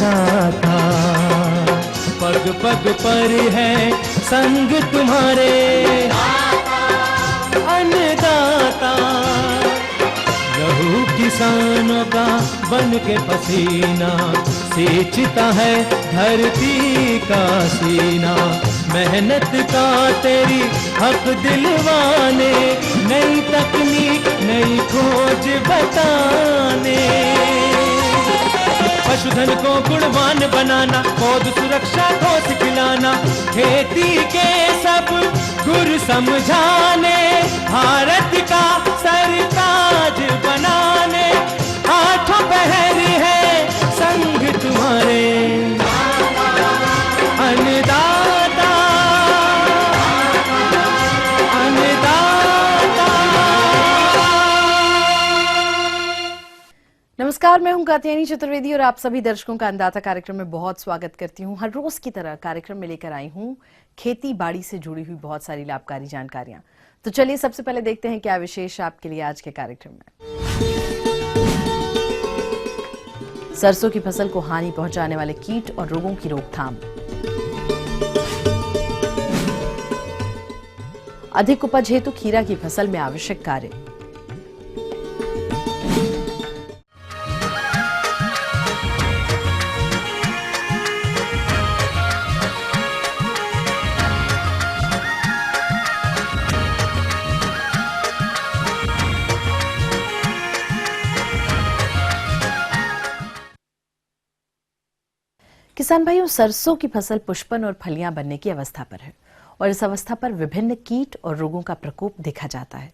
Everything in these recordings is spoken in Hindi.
अन्नदाता, पग पग पर है संग तुम्हारे अन्नदाता। लहू किसानों का बन के पसीना सींचता है धरती का सीना। मेहनत का तेरी हक दिलवाने, नई तकनीक नई खोज बताने। पशुधन को गुणवान बनाना, पौध सुरक्षा को सिखलाना, खेती के सब गुर समझाने, भारत का सरताज बनाने। आठों पहर है संग तुम्हारे अन्नदाता, अन्नदाता। नमस्कार, मैं हूं कात्यायनी चतुर्वेदी और आप सभी दर्शकों का अन्नदाता कार्यक्रम में बहुत स्वागत करती हूं। हर रोज की तरह कार्यक्रम में लेकर आई हूं खेती बाड़ी से जुड़ी हुई बहुत सारी लाभकारी जानकारियां। तो चलिए सबसे पहले देखते हैं क्या विशेष आपके लिए आज के कार्यक्रम में। सरसों की फसल को हानि पहुंचाने वाले कीट और रोगों की रोकथाम। अधिक उपज हेतु खीरा की फसल में आवश्यक कार्य। किसान भाइयों, सरसों की फसल पुष्पन और फलियां बनने की अवस्था पर है और इस अवस्था पर विभिन्न कीट और रोगों का प्रकोप देखा जाता है,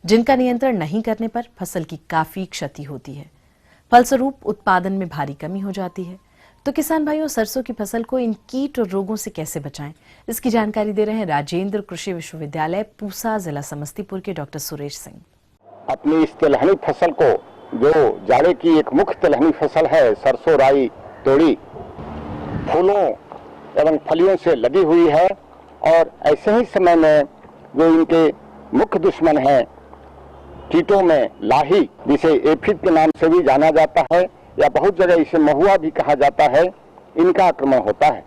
जिनका नियंत्रण नहीं करने पर फसल की काफी क्षति होती है। फलस्वरूप उत्पादन में भारी कमी हो जाती है। तो किसान भाइयों, सरसों की फसल को इन कीट और रोगों से कैसे बचाएं, इसकी जानकारी दे रहे हैं राजेंद्र कृषि विश्वविद्यालय पूसा, जिला समस्तीपुर के डॉक्टर सुरेश सिंह। अपनी इस तिलहनी फसल को, जो जाड़े की एक मुख्य तिलहनी फसल है, सरसों, राई, तोरी, फूलों एवं फलियों से लगी हुई है और ऐसे ही समय में जो इनके मुख्य दुश्मन हैं कीटों में लाही, जिसे एफिड के नाम से भी जाना जाता है या बहुत जगह इसे महुआ भी कहा जाता है, इनका आक्रमण होता है।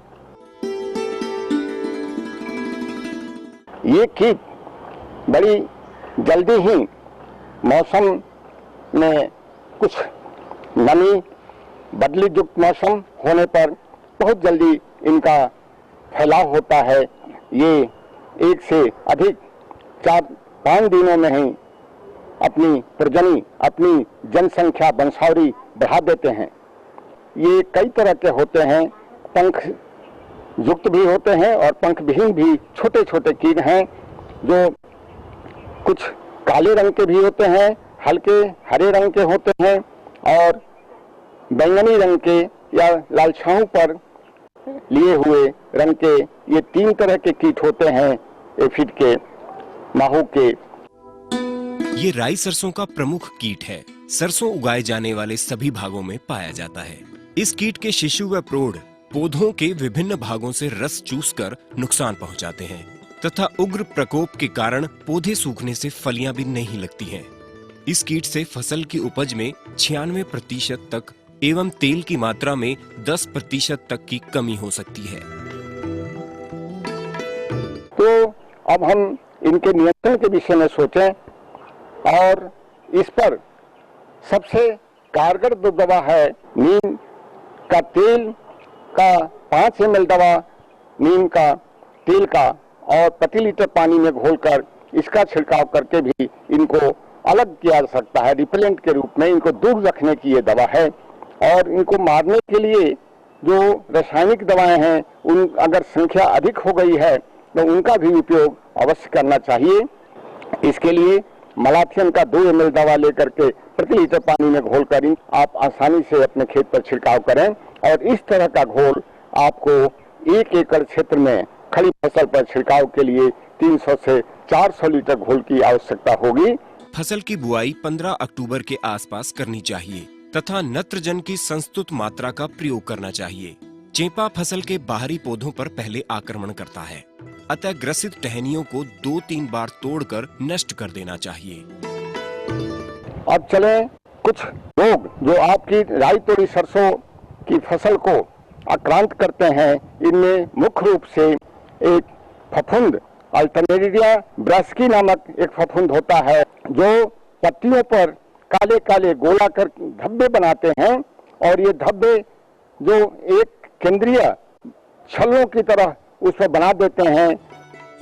ये कीट बड़ी जल्दी ही मौसम में कुछ नमी, बदली युक्त मौसम होने पर बहुत जल्दी इनका फैलाव होता है। ये एक से अधिक 4-5 दिनों में ही अपनी प्रजनन, अपनी जनसंख्या वंशावली बढ़ा देते हैं। ये कई तरह के होते हैं, पंख युक्त भी होते हैं और पंख विहीन भी छोटे छोटे कीट हैं, जो कुछ काले रंग के भी होते हैं, हल्के हरे रंग के होते हैं और बैंगनी रंग के या लालछाऊ पर लिए हुए रंग के। ये 3 तरह के कीट होते हैं एफिड के, माहू के। ये राई सरसों का प्रमुख कीट है। सरसों उगाए जाने वाले सभी भागों में पाया जाता है। इस कीट के शिशु व प्रौढ़ पौधों के विभिन्न भागों से रस चूसकर नुकसान पहुंचाते हैं तथा उग्र प्रकोप के कारण पौधे सूखने से फलियां भी नहीं लगती हैं। इस कीट से फसल की उपज में 96% तक एवं तेल की मात्रा में 10% तक की कमी हो सकती है। तो अब हम इनके नियंत्रण के विषय में सोचें और इस पर सबसे कारगर जो दवा है, नीम का तेल का 5 ml दवा, नीम का तेल का, और प्रति लीटर पानी में घोलकर इसका छिड़काव करके भी इनको अलग किया जा सकता है। रिपेलेंट के रूप में इनको दूर रखने की ये दवा है। और इनको मारने के लिए जो रासायनिक दवाएं हैं, उन अगर संख्या अधिक हो गई है तो उनका भी उपयोग अवश्य करना चाहिए। इसके लिए मलाथियन का 2 ml दवा लेकर के प्रति लीटर पानी में घोलकर आप आसानी से अपने खेत पर छिड़काव करें। और इस तरह का घोल आपको 1 एकड़ क्षेत्र में खड़ी फसल पर छिड़काव के लिए 300 से 400 लीटर घोल की आवश्यकता होगी। फसल की बुआई 15 अक्टूबर के आसपास करनी चाहिए तथा नत्रजन की संस्तुत मात्रा का प्रयोग करना चाहिए। चेपा फसल के बाहरी पौधों पर पहले आक्रमण करता है, अतः ग्रसित टहनियों को 2-3 बार तोड़कर नष्ट कर देना चाहिए। अब चले कुछ रोग जो आपकी राई, तोरी, सरसों की फसल को आक्रांत करते हैं। इनमें मुख्य रूप से एक फफूंद अल्टरनेरिया ब्रासिकी नामक एक फफूंद होता है, जो पत्तियों पर काले काले गोलाकार धब्बे बनाते हैं और ये धब्बे जो एक केंद्रीय छल्लों की तरह उस पर बना देते हैं।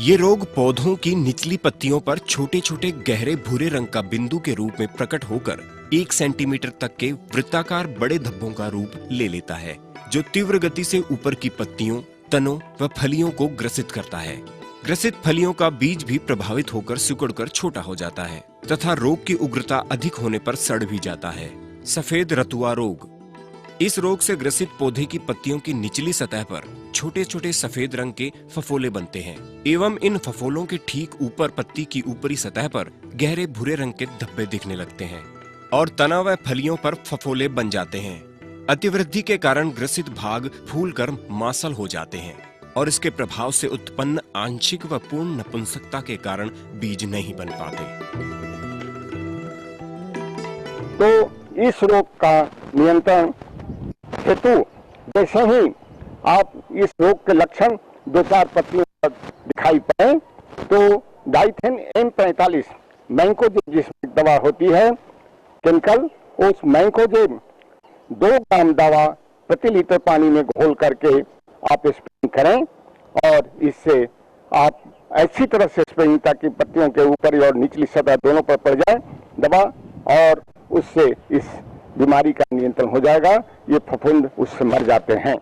ये रोग पौधों की निचली पत्तियों पर छोटे छोटे गहरे भूरे रंग का बिंदु के रूप में प्रकट होकर 1 सेंटीमीटर तक के वृत्ताकार बड़े धब्बों का रूप ले लेता है, जो तीव्र गति से ऊपर की पत्तियों, तनों व फलियों को ग्रसित करता है। ग्रसित फलियों का बीज भी प्रभावित होकर सिकुड़कर छोटा हो जाता है तथा रोग की उग्रता अधिक होने पर सड़ भी जाता है। सफेद रतुआ रोग। इस रोग से ग्रसित पौधे की पत्तियों की निचली सतह पर छोटे छोटे सफेद रंग के फफोले बनते हैं एवं इन फफोलों के ठीक ऊपर पत्ती की ऊपरी सतह पर गहरे भूरे रंग के धब्बे दिखने लगते हैं और तना व फलियों पर फफोले बन जाते हैं। अतिवृद्धि के कारण ग्रसित भाग फूलकर मांसल हो जाते हैं और इसके प्रभाव से उत्पन्न आंशिक व पूर्ण नपुंसकता के कारण बीज नहीं बन पाते। तो इस रोग का नियंत्रण हेतु जैसे ही आप इस रोग के लक्षण 2-4 पत्तियों पर दिखाई पड़े तो डाइथेन M45 मैंकोजेब जिसमें दवा होती है केमिकल, उस मैंकोजेब 2 ग्राम दवा प्रति लीटर पानी में घोल करके आप स्प्रेइंग करें और इससे आप ऐसी तरह से स्प्रेइंग ताकि पत्तियों के ऊपरी और निचली सतह दोनों पर पड़ जाए दवा और उससे इस बीमारी का नियंत्रण हो जाएगा। ये फफूंद उससे मर जाते हैं।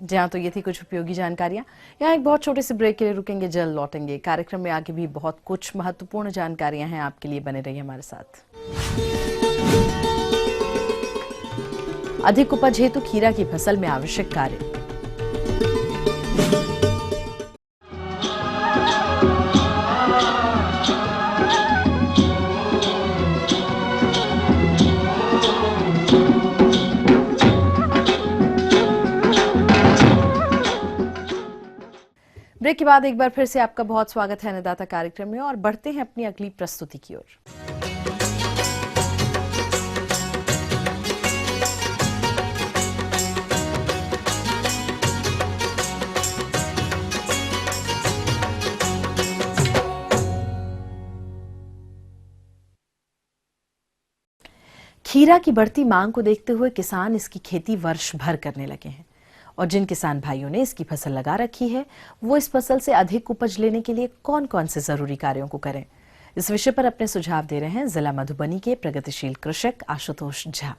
जी हाँ, तो ये थी कुछ उपयोगी जानकारियां। यहाँ एक बहुत छोटे से ब्रेक के लिए रुकेंगे, जल्द लौटेंगे। कार्यक्रम में आगे भी बहुत कुछ महत्वपूर्ण जानकारियां हैं आपके लिए, बने रहिए हमारे साथ। अधिक उपज हेतु खीरा की फसल में आवश्यक कार्य। ब्रेक के बाद एक बार फिर से आपका बहुत स्वागत है अन्नदाता कार्यक्रम में और बढ़ते हैं अपनी अगली प्रस्तुति की ओर। खीरा की बढ़ती मांग को देखते हुए किसान इसकी खेती वर्ष भर करने लगे हैं और जिन किसान भाइयों ने इसकी फसल लगा रखी है वो इस फसल से अधिक उपज लेने के लिए कौन कौन से जरूरी कार्यों को करें, इस विषय पर अपने सुझाव दे रहे हैं जिला मधुबनी के प्रगतिशील कृषक आशुतोष झा।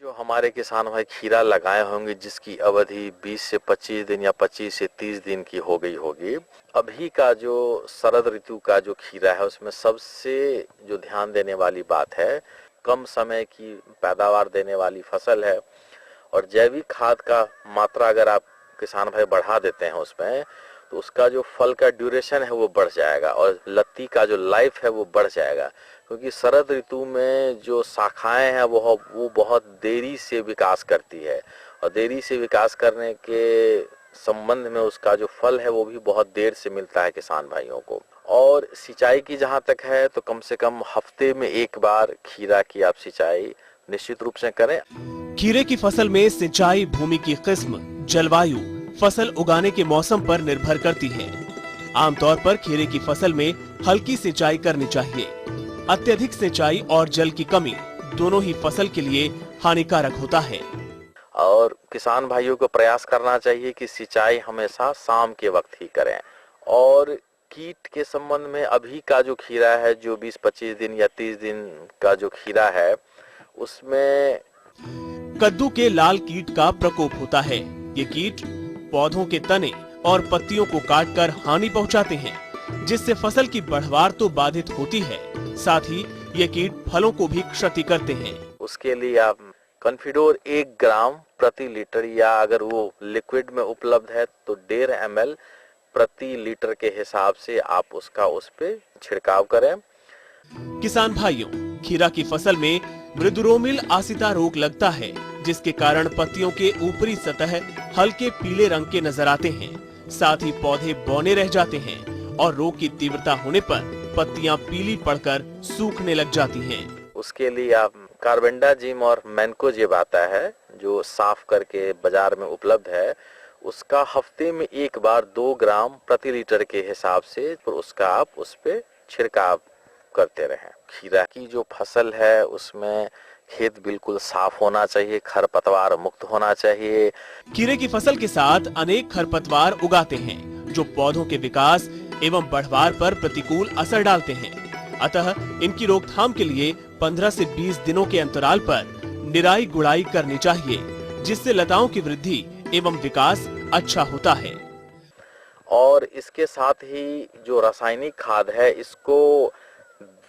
जो हमारे किसान भाई खीरा लगाए होंगे जिसकी अवधि 20 से 25 दिन या 25 से 30 दिन की हो गई होगी, अभी का जो शरद ऋतु का जो खीरा है उसमें सबसे जो ध्यान देने वाली बात है, कम समय की पैदावार देने वाली फसल है और जैविक खाद का मात्रा अगर आप किसान भाई बढ़ा देते हैं उसमें तो उसका जो फल का ड्यूरेशन है वो बढ़ जाएगा और लत्ती का जो लाइफ है वो बढ़ जाएगा, क्योंकि शरद ऋतु में जो शाखाएं हैं वो बहुत देरी से विकास करती है और देरी से विकास करने के संबंध में उसका जो फल है वो भी बहुत देर से मिलता है किसान भाइयों को। और सिंचाई की जहाँ तक है तो कम से कम हफ्ते में एक बार खीरा की आप सिंचाई निश्चित रूप से करें। खीरे की फसल में सिंचाई भूमि की किस्म, जलवायु, फसल उगाने के मौसम पर निर्भर करती है। आमतौर पर खीरे की फसल में हल्की सिंचाई करनी चाहिए। अत्यधिक सिंचाई और जल की कमी दोनों ही फसल के लिए हानिकारक होता है और किसान भाइयों को प्रयास करना चाहिए कि सिंचाई हमेशा शाम के वक्त ही करें। और कीट के संबंध में अभी का जो खीरा है जो 20-25 दिन या 30 दिन का जो खीरा है उसमें कद्दू के लाल कीट का प्रकोप होता है। ये कीट पौधों के तने और पत्तियों को काटकर हानि पहुंचाते हैं, जिससे फसल की बढ़वार तो बाधित होती है, साथ ही ये कीट फलों को भी क्षति करते हैं। उसके लिए आप कॉन्फिडोर 1 ग्राम प्रति लीटर या अगर वो लिक्विड में उपलब्ध है तो 1.5 ml प्रति लीटर के हिसाब से आप उसका उस पे छिड़काव करें। किसान भाइयों, खीरा की फसल में मृदुरोमिल आसिता रोग लगता है, जिसके कारण पत्तियों के ऊपरी सतह हल्के पीले रंग के नजर आते हैं, साथ ही पौधे बौने रह जाते हैं और रोग की तीव्रता होने पर पत्तियां पीली पड़कर सूखने लग जाती हैं। उसके लिए आप कार्बेंडाजिम और मैंकोजेब आता है जो साफ करके बाजार में उपलब्ध है, उसका हफ्ते में एक बार 2 ग्राम प्रति लीटर के हिसाब से पर उसका आप उस पे छिड़काव करते रहें। खीरा की जो फसल है उसमें खेत बिल्कुल साफ होना चाहिए, खरपतवार मुक्त होना चाहिए। खीरे की फसल के साथ अनेक खरपतवार उगाते हैं जो पौधों के विकास एवं बढ़वार पर प्रतिकूल असर डालते हैं। अतः इनकी रोकथाम के लिए 15 से 20 दिनों के अंतराल पर निराई गुड़ाई करनी चाहिए, जिससे लताओं की वृद्धि एवं विकास अच्छा होता है। और इसके साथ ही जो रासायनिक खाद है इसको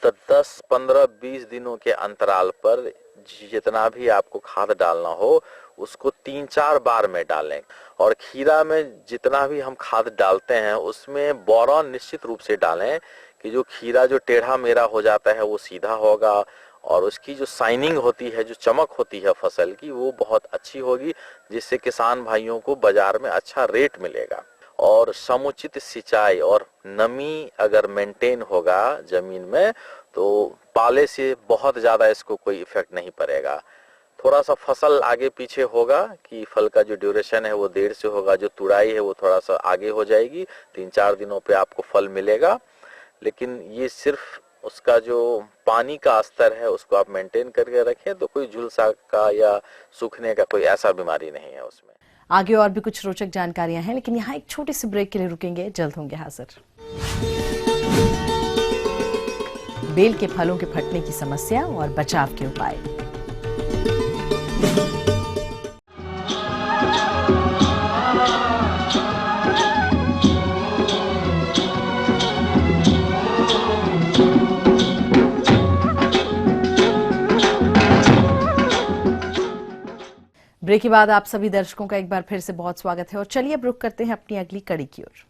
10, 15, 20 दिनों के अंतराल पर जितना भी आपको खाद डालना हो उसको 3-4 बार में डालें। और खीरा में जितना भी हम खाद डालते हैं उसमें बोरॉन निश्चित रूप से डालें कि जो खीरा जो टेढ़ा मेढ़ा हो जाता है वो सीधा होगा और उसकी जो शाइनिंग होती है, जो चमक होती है फसल की, वो बहुत अच्छी होगी, जिससे किसान भाइयों को बाजार में अच्छा रेट मिलेगा। और समुचित सिंचाई और नमी अगर मेंटेन होगा जमीन में तो पाले से बहुत ज्यादा इसको कोई इफेक्ट नहीं पड़ेगा। थोड़ा सा फसल आगे पीछे होगा कि फल का जो ड्यूरेशन है वो देर से होगा, जो तुड़ाई है वो थोड़ा सा आगे हो जाएगी, 3-4 दिनों पे आपको फल मिलेगा। लेकिन ये सिर्फ उसका जो पानी का स्तर है उसको आप मेंटेन करके रखें तो कोई झुलसा का या सूखने का कोई ऐसा बीमारी नहीं है उसमें। आगे और भी कुछ रोचक जानकारियां हैं, लेकिन यहाँ एक छोटे से ब्रेक के लिए रुकेंगे, जल्द होंगे हाजिर। बेल के फलों के फटने की समस्या और बचाव के उपाय। ब्रेक के बाद आप सभी दर्शकों का एक बार फिर से बहुत स्वागत है और चलिए अब रुक करते हैं अपनी अगली कड़ी की ओर।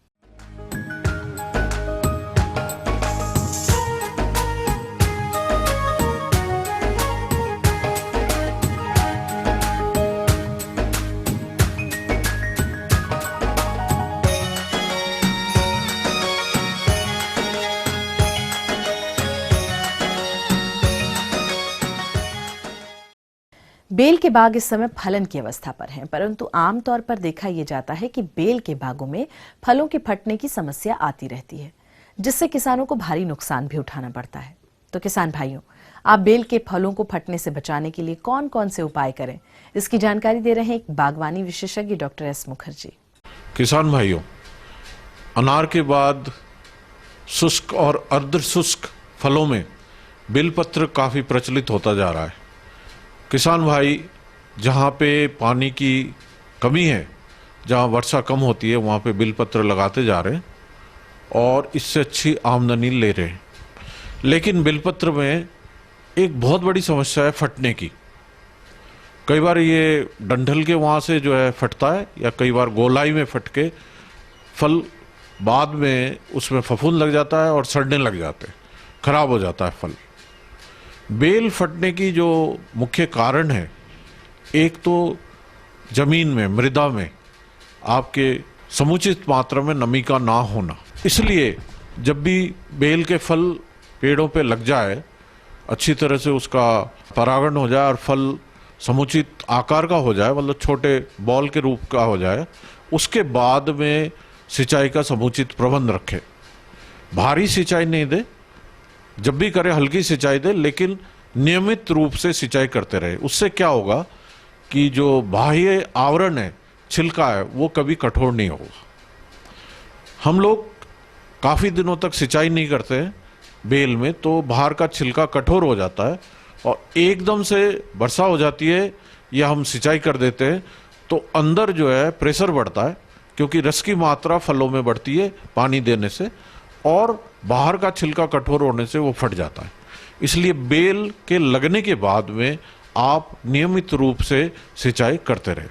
बेल के बाग इस समय फलन की अवस्था पर हैं, परंतु आमतौर पर देखा यह जाता है कि बेल के बागों में फलों के फटने की समस्या आती रहती है, जिससे किसानों को भारी नुकसान भी उठाना पड़ता है। तो किसान भाइयों, आप बेल के फलों को फटने से बचाने के लिए कौन कौन से उपाय करें, इसकी जानकारी दे रहे हैं एक बागवानी विशेषज्ञ डॉक्टर एस मुखर्जी। किसान भाइयों, अनार के बाद शुष्क और अर्ध शुष्क फलों में बेलपत्र काफी प्रचलित होता जा रहा है। किसान भाई जहाँ पे पानी की कमी है, जहाँ वर्षा कम होती है, वहाँ पे बेलपत्र लगाते जा रहे हैं और इससे अच्छी आमदनी ले रहे हैं। लेकिन बेलपत्र में एक बहुत बड़ी समस्या है फटने की। कई बार ये डंठल के वहाँ से जो है फटता है, या कई बार गोलाई में फट के फल बाद में उसमें फफूंद लग जाता है और सड़ने लग जाते हैं, खराब हो जाता है फल। बेल फटने की जो मुख्य कारण है, एक तो जमीन में, मृदा में आपके समुचित मात्रा में नमी का ना होना। इसलिए जब भी बेल के फल पेड़ों पे लग जाए, अच्छी तरह से उसका परागण हो जाए और फल समुचित आकार का हो जाए, मतलब छोटे बॉल के रूप का हो जाए, उसके बाद में सिंचाई का समुचित प्रबंध रखे। भारी सिंचाई नहीं दे, जब भी करे हल्की सिंचाई दे, लेकिन नियमित रूप से सिंचाई करते रहे। उससे क्या होगा कि जो बाह्य आवरण है, छिलका है, वो कभी कठोर नहीं होगा। हम लोग काफ़ी दिनों तक सिंचाई नहीं करते हैं बेल में, तो बाहर का छिलका कठोर हो जाता है और एकदम से वर्षा हो जाती है या हम सिंचाई कर देते हैं तो अंदर जो है प्रेशर बढ़ता है, क्योंकि रस की मात्रा फलों में बढ़ती है पानी देने से, और बाहर का छिलका कठोर होने से वो फट जाता है। इसलिए बेल के लगने के बाद में आप नियमित रूप से सिंचाई करते रहे।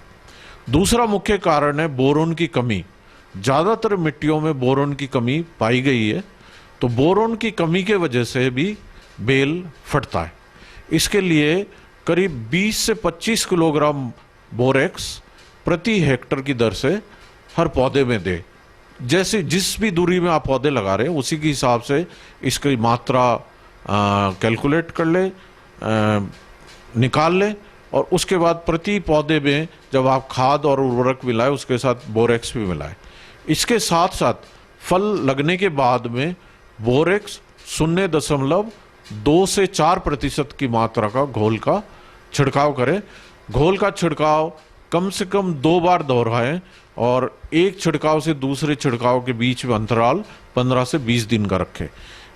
दूसरा मुख्य कारण है बोरोन की कमी। ज़्यादातर मिट्टियों में बोरोन की कमी पाई गई है, तो बोरोन की कमी के वजह से भी बेल फटता है। इसके लिए करीब 20 से 25 किलोग्राम बोरेक्स प्रति हेक्टर की दर से हर पौधे में दे। जैसे जिस भी दूरी में आप पौधे लगा रहे हैं उसी के हिसाब से इसकी मात्रा कैलकुलेट कर ले, निकाल ले और उसके बाद प्रति पौधे में जब आप खाद और उर्वरक मिलाएं उसके साथ बोरेक्स भी मिलाएं। इसके साथ साथ फल लगने के बाद में बोरेक्स 0.2 से 4% की मात्रा का घोल का छिड़काव करें। घोल का छिड़काव कम से कम 2 बार दोहराएं और एक छिड़काव से दूसरे छिड़काव के बीच में अंतराल 15 से 20 दिन का रखें।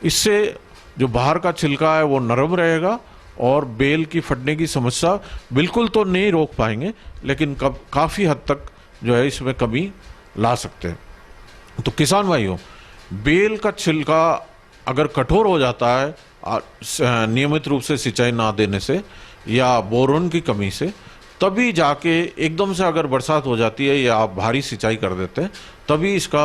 इससे जो बाहर का छिलका है वो नरम रहेगा और बेल की फटने की समस्या बिल्कुल तो नहीं रोक पाएंगे, लेकिन काफ़ी हद तक जो है इसमें कमी ला सकते हैं। तो किसान भाइयों, बेल का छिलका अगर कठोर हो जाता है नियमित रूप से सिंचाई ना देने से या बोरोन की कमी से, तभी जाके एकदम से अगर बरसात हो जाती है या आप भारी सिंचाई कर देते हैं तभी इसका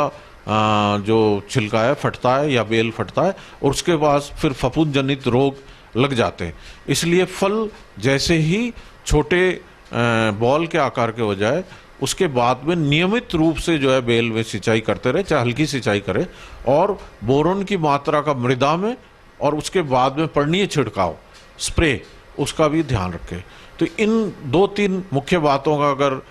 जो छिलका है फटता है या बेल फटता है और उसके बाद फिर फफूंद जनित रोग लग जाते हैं। इसलिए फल जैसे ही छोटे बॉल के आकार के हो जाए उसके बाद में नियमित रूप से जो है बेल में सिंचाई करते रहे, चाहे हल्की सिंचाई करें, और बोरोन की मात्रा का मृदा में और उसके बाद में पर्णीय छिड़काव स्प्रे उसका भी ध्यान रखें। तो इन 2-3 मुख्य बातों का अगर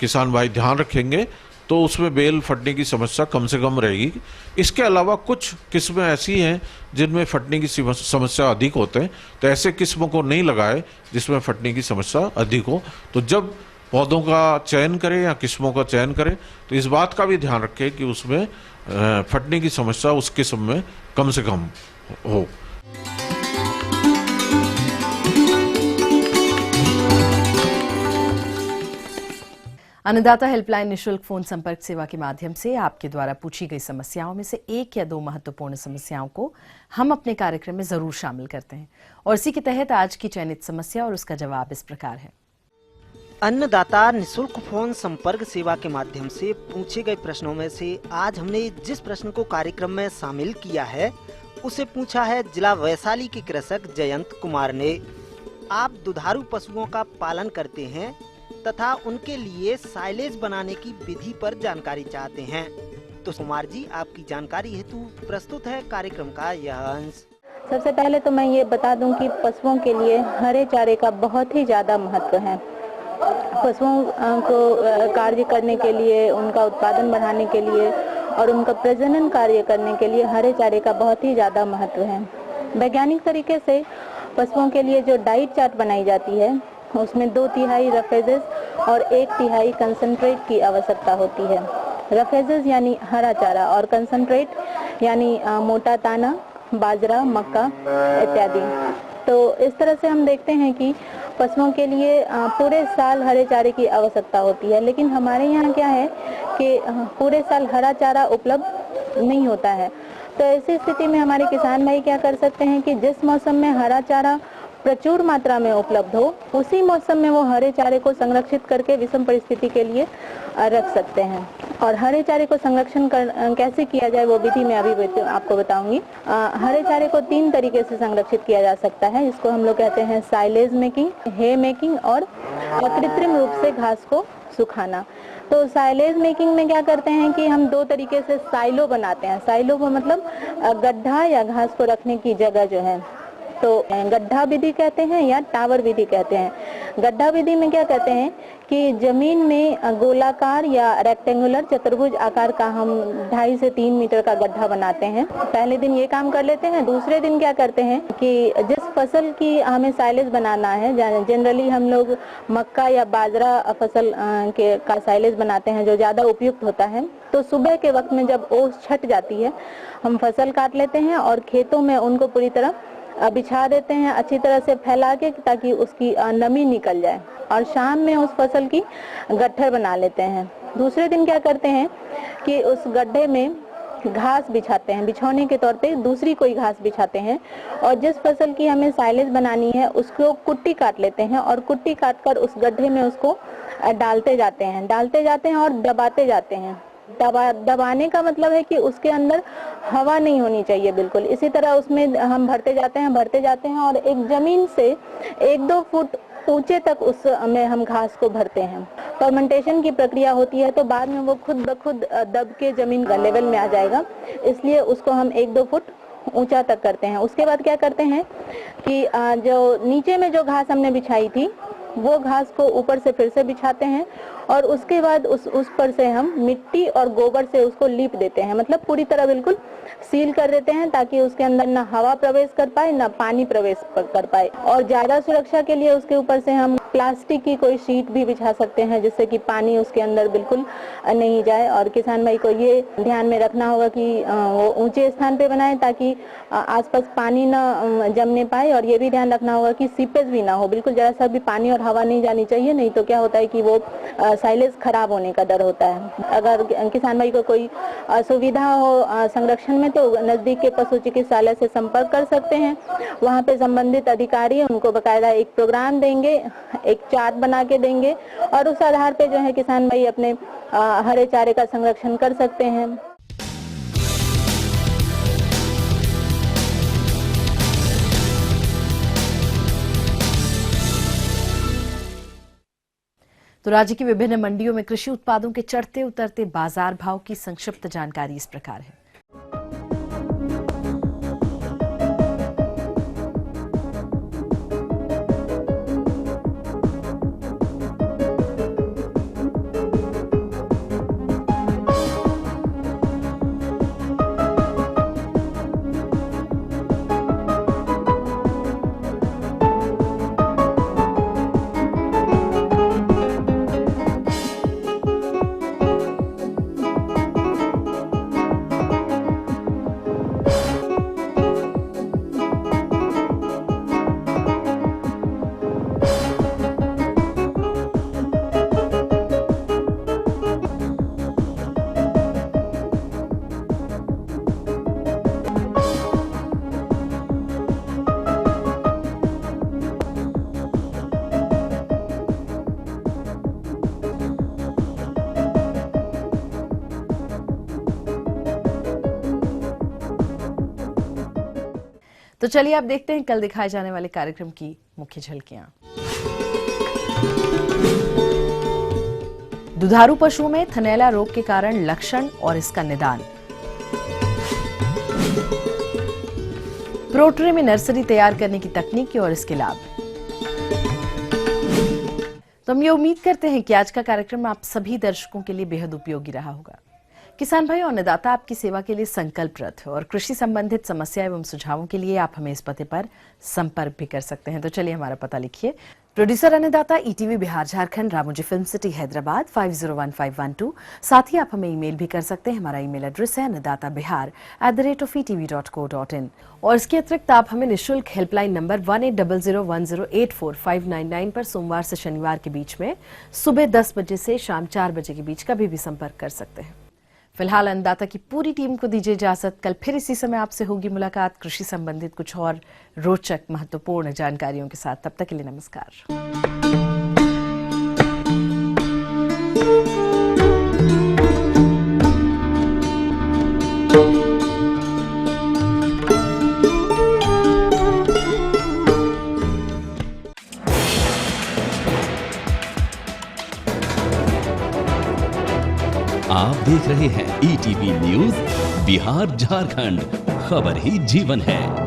किसान भाई ध्यान रखेंगे तो उसमें बेल फटने की समस्या कम से कम रहेगी। इसके अलावा कुछ किस्में ऐसी हैं जिनमें फटने की समस्या अधिक होते हैं, तो ऐसे किस्मों को नहीं लगाए जिसमें फटने की समस्या अधिक हो। तो जब पौधों का चयन करें या किस्मों का चयन करें तो इस बात का भी ध्यान रखें कि उसमें फटने की समस्या उस किस्म में कम से कम हो। अन्नदाता हेल्पलाइन निशुल्क फोन संपर्क सेवा के माध्यम से आपके द्वारा पूछी गई समस्याओं में से 1 या 2 महत्वपूर्ण समस्याओं को हम अपने कार्यक्रम में जरूर शामिल करते हैं, और इसी के तहत आज की चयनित समस्या और उसका जवाब इस प्रकार है। अन्नदाता निशुल्क फोन संपर्क सेवा के माध्यम से पूछे गए प्रश्नों में से आज हमने जिस प्रश्न को कार्यक्रम में शामिल किया है उसे पूछा है जिला वैशाली के कृषक जयंत कुमार ने। आप दुधारू पशुओं का पालन करते हैं तथा उनके लिए साइलेज बनाने की विधि पर जानकारी चाहते हैं। तो कुमार जी, आपकी जानकारी हेतु प्रस्तुत है कार्यक्रम का यह अंश। सबसे पहले तो मैं ये बता दूं कि पशुओं के लिए हरे चारे का बहुत ही ज़्यादा महत्व है। पशुओं को कार्य करने के लिए, उनका उत्पादन बढ़ाने के लिए और उनका प्रजनन कार्य करने के लिए हरे चारे का बहुत ही ज़्यादा महत्व है। वैज्ञानिक तरीके से पशुओं के लिए जो डाइट चार्ट बनाई जाती है उसमें 2/3 रफेजेस और 1/3 कंसंट्रेट की आवश्यकता होती है। रफेजेस यानी हरा चारा और कंसंट्रेट यानी मोटा दाना, बाजरा, मक्का इत्यादि। तो इस तरह से हम देखते हैं कि पशुओं के लिए पूरे साल हरे चारे की आवश्यकता होती है, लेकिन हमारे यहाँ क्या है कि पूरे साल हरा चारा उपलब्ध नहीं होता है। तो ऐसी स्थिति में हमारे किसान भाई क्या कर सकते हैं कि जिस मौसम में हरा चारा प्रचुर मात्रा में उपलब्ध हो उसी मौसम में वो हरे चारे को संरक्षित करके विषम परिस्थिति के लिए रख सकते हैं। और हरे चारे को संरक्षण कैसे किया जाए वो विधि मैं अभी आपको बताऊंगी। हरे चारे को 3 तरीके से संरक्षित किया जा सकता है, जिसको हम लोग कहते हैं साइलेज मेकिंग, हे मेकिंग और कृत्रिम रूप से घास को सुखाना। तो साइलेज मेकिंग में क्या करते हैं कि हम 2 तरीके से साइलो बनाते हैं। साइलो को मतलब गड्ढा या घास को रखने की जगह जो है, तो गड्ढा विधि कहते हैं या टावर विधि कहते हैं। गड्ढा विधि में क्या कहते हैं कि जमीन में गोलाकार या रेक्टेंगुलर चतुर्भुज आकार का हम 2.5 से 3 मीटर का गड्ढा बनाते हैं। पहले दिन ये काम कर लेते हैं। दूसरे दिन क्या करते हैं कि जिस फसल की हमें साइलेज बनाना है, जनरली हम लोग मक्का या बाजरा फसल का साइलेज बनाते हैं जो ज़्यादा उपयुक्त होता है। तो सुबह के वक्त में जब ओस छट जाती है हम फसल काट लेते हैं और खेतों में उनको पूरी तरह बिछा देते हैं, अच्छी तरह से फैला के, ताकि उसकी नमी निकल जाए, और शाम में उस फसल की गट्ठर बना लेते हैं। दूसरे दिन क्या करते हैं कि उस गड्ढे में घास बिछाते हैं, बिछौने के तौर पे दूसरी कोई घास बिछाते हैं, और जिस फसल की हमें साइलेज बनानी है उसको कुट्टी काट लेते हैं और कुट्टी काट कर उस गड्ढे में उसको डालते जाते हैं और दबाते जाते हैं। दबाने का मतलब है कि उसके अंदर हवा नहीं होनी चाहिए बिल्कुल। इसी तरह उसमें हम भरते जाते हैं और एक जमीन से 1-2 फुट ऊंचे तक उसमें हम घास को भरते हैं। फर्मेंटेशन की प्रक्रिया होती है तो बाद में वो खुद ब खुद दब के जमीन का लेवल में आ जाएगा, इसलिए उसको हम 1-2 फुट ऊंचा तक करते हैं। उसके बाद क्या करते हैं कि जो नीचे में जो घास हमने बिछाई थी वो घास को ऊपर से फिर से बिछाते हैं और उसके बाद उस पर से हम मिट्टी और गोबर से उसको लीप देते हैं, मतलब पूरी तरह बिल्कुल सील कर देते हैं ताकि उसके अंदर ना हवा प्रवेश कर पाए ना पानी प्रवेश कर पाए। और ज्यादा सुरक्षा के लिए उसके ऊपर से हम प्लास्टिक की कोई शीट भी बिछा सकते हैं जिससे कि पानी उसके अंदर बिल्कुल नहीं जाए। और किसान भाई को ये ध्यान में रखना होगा कि वो ऊंचे स्थान पे बनाए ताकि आसपास पानी ना जमने पाए, और ये भी ध्यान रखना होगा कि सीपेज भी ना हो, बिल्कुल जरा सा भी पानी और हवा नहीं जानी चाहिए, नहीं तो क्या होता है कि वो साइलेज खराब होने का डर होता है। अगर किसान भाई को कोई असुविधा हो संरक्षण में तो नजदीक के पशु चिकित्सालय से संपर्क कर सकते हैं। वहाँ पे संबंधित अधिकारी उनको बकायदा एक प्रोग्राम देंगे, एक चार्ट बना के देंगे और उस आधार पे जो है किसान भाई अपने हरे चारे का संरक्षण कर सकते हैं। तो राज्य की विभिन्न मंडियों में कृषि उत्पादों के चढ़ते उतरते बाजार भाव की संक्षिप्त जानकारी इस प्रकार है। तो चलिए आप देखते हैं कल दिखाए जाने वाले कार्यक्रम की मुख्य झलकियां। दुधारू पशुओं में थनैला रोग के कारण लक्षण और इसका निदान। प्रोट्रे में नर्सरी तैयार करने की तकनीक और इसके लाभ। तो हम ये उम्मीद करते हैं कि आज का कार्यक्रम आप सभी दर्शकों के लिए बेहद उपयोगी रहा होगा। किसान भाई और अन्नदाता आपकी सेवा के लिए संकल्परत है और कृषि संबंधित समस्या एवं सुझावों के लिए आप हमें इस पते पर संपर्क भी कर सकते हैं। तो चलिए हमारा पता लिखिए। प्रोड्यूसर अन्नदाता, ETV Bihar Jharkhand, Ramoji film city Hyderabad 501512। साथ ही आप हमें ईमेल भी कर सकते हैं। हमारा ईमेल एड्रेस है annadatabihar@etv.co.in। और इसके अतिरिक्त आप हमें निःशुल्क हेल्पलाइन नंबर 180010845999 पर सोमवार से शनिवार के बीच में सुबह 10 बजे से शाम 4 बजे के बीच कभी भी संपर्क कर सकते हैं। फिलहाल अन्नदाता की पूरी टीम को दीजिए इजाजत। कल फिर इसी समय आपसे होगी मुलाकात कृषि संबंधित कुछ और रोचक महत्वपूर्ण जानकारियों के साथ। तब तक के लिए नमस्कार। आप देख रहे हैं ईटीवी न्यूज़ बिहार झारखंड, खबर ही जीवन है।